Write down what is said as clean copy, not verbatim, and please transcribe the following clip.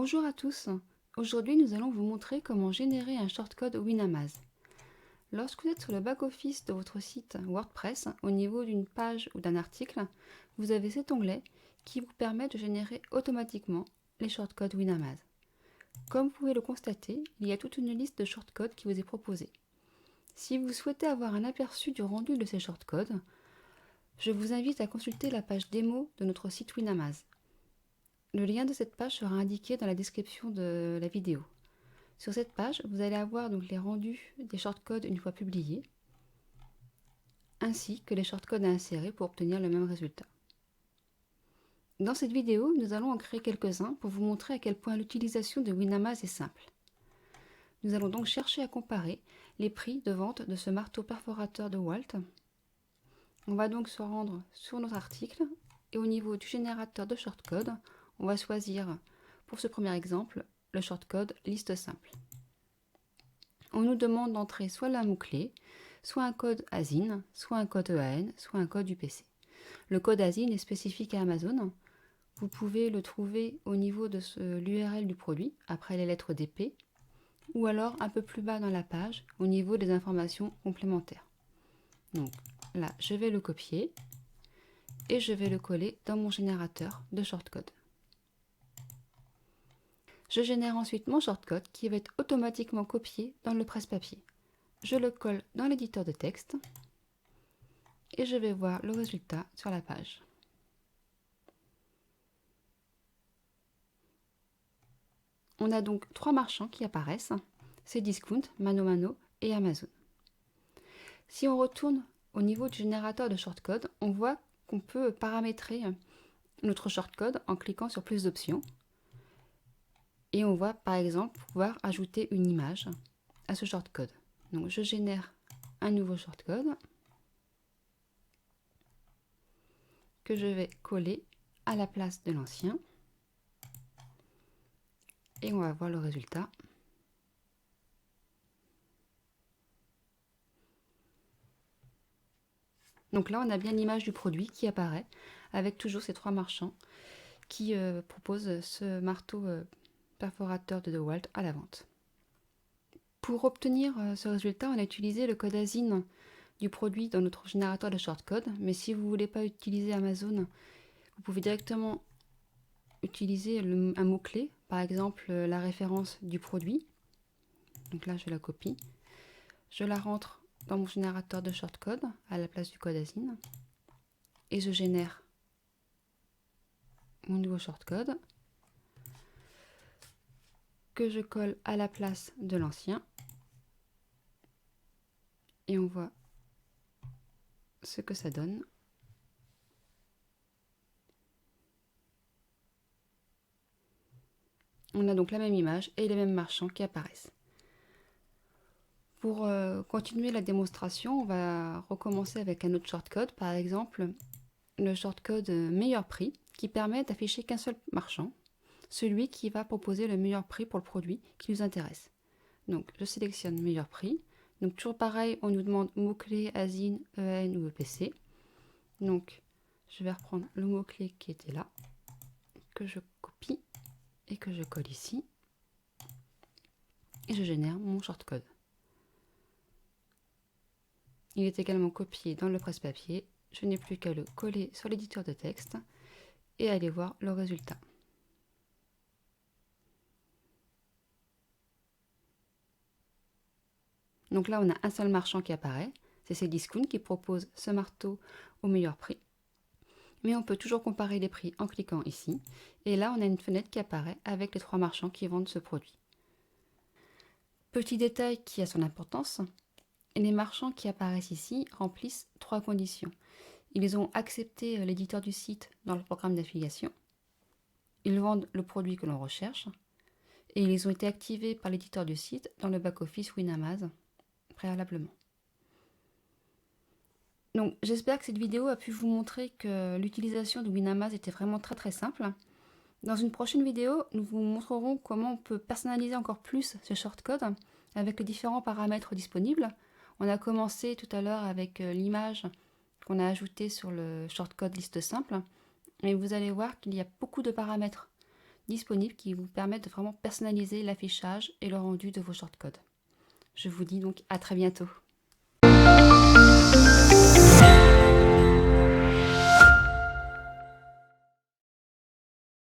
Bonjour à tous, aujourd'hui nous allons vous montrer comment générer un shortcode Winamase. Lorsque vous êtes sur le back-office de votre site WordPress, au niveau d'une page ou d'un article, vous avez cet onglet qui vous permet de générer automatiquement les shortcodes Winamase. Comme vous pouvez le constater, il y a toute une liste de shortcodes qui vous est proposée. Si vous souhaitez avoir un aperçu du rendu de ces shortcodes, je vous invite à consulter la page démo de notre site Winamase. Le lien de cette page sera indiqué dans la description de la vidéo. Sur cette page, vous allez avoir donc les rendus des shortcodes une fois publiés, ainsi que les shortcodes à insérer pour obtenir le même résultat. Dans cette vidéo, nous allons en créer quelques-uns pour vous montrer à quel point l'utilisation de Winamase est simple. Nous allons donc chercher à comparer les prix de vente de ce marteau perforateur de Walt. On va donc se rendre sur notre article et au niveau du générateur de shortcode, on va choisir pour ce premier exemple le shortcode liste simple. On nous demande d'entrer soit le mot-clé, soit un code ASIN, soit un code EAN, soit un code UPC. Le code ASIN est spécifique à Amazon. Vous pouvez le trouver au niveau de l'URL du produit, après les lettres DP, ou alors un peu plus bas dans la page, au niveau des informations complémentaires. Donc là, je vais le copier et je vais le coller dans mon générateur de shortcode. Je génère ensuite mon shortcode qui va être automatiquement copié dans le presse-papier. Je le colle dans l'éditeur de texte et je vais voir le résultat sur la page. On a donc 3 marchands qui apparaissent, c'est Discount, ManoMano et Amazon. Si on retourne au niveau du générateur de shortcode, on voit qu'on peut paramétrer notre shortcode en cliquant sur plus d'options. Et on va par exemple pouvoir ajouter une image à ce shortcode. Donc je génère un nouveau shortcode que je vais coller à la place de l'ancien. Et on va voir le résultat. Donc là, on a bien l'image du produit qui apparaît avec toujours ces 3 marchands qui proposent ce marteau perforateur de DeWalt à la vente. Pour obtenir ce résultat, on a utilisé le code ASIN du produit dans notre générateur de shortcode, mais si vous ne voulez pas utiliser Amazon, vous pouvez directement utiliser un mot-clé, par exemple la référence du produit. Donc là, je la copie. Je la rentre dans mon générateur de shortcode à la place du code ASIN et je génère mon nouveau shortcode que je colle à la place de l'ancien et on voit ce que ça donne. On a donc la même image et les mêmes marchands qui apparaissent. Pour continuer la démonstration, on va recommencer avec un autre shortcode, par exemple le shortcode meilleur prix qui permet d'afficher qu'un seul marchand, celui qui va proposer le meilleur prix pour le produit qui nous intéresse. Donc je sélectionne meilleur prix. Donc toujours pareil, on nous demande mot-clé, ASIN, EAN ou EPC. Donc je vais reprendre le mot-clé qui était là, que je copie et que je colle ici. Et je génère mon shortcode. Il est également copié dans le presse-papier. Je n'ai plus qu'à le coller sur l'éditeur de texte et aller voir le résultat. Donc là, on a un seul marchand qui apparaît. C'est Cdiscount qui propose ce marteau au meilleur prix. Mais on peut toujours comparer les prix en cliquant ici. Et là, on a une fenêtre qui apparaît avec les 3 marchands qui vendent ce produit. Petit détail qui a son importance, les marchands qui apparaissent ici remplissent 3 conditions. Ils ont accepté l'éditeur du site dans le programme d'affiliation. Ils vendent le produit que l'on recherche. Et ils ont été activés par l'éditeur du site dans le back-office Winamase préalablement. Donc j'espère que cette vidéo a pu vous montrer que l'utilisation de Winamase était vraiment très simple. Dans une prochaine vidéo, nous vous montrerons comment on peut personnaliser encore plus ce shortcode avec les différents paramètres disponibles. On a commencé tout à l'heure avec l'image qu'on a ajoutée sur le shortcode liste simple. Et vous allez voir qu'il y a beaucoup de paramètres. disponibles qui vous permettent de vraiment personnaliser l'affichage et le rendu de vos shortcodes. Je vous dis donc à très bientôt.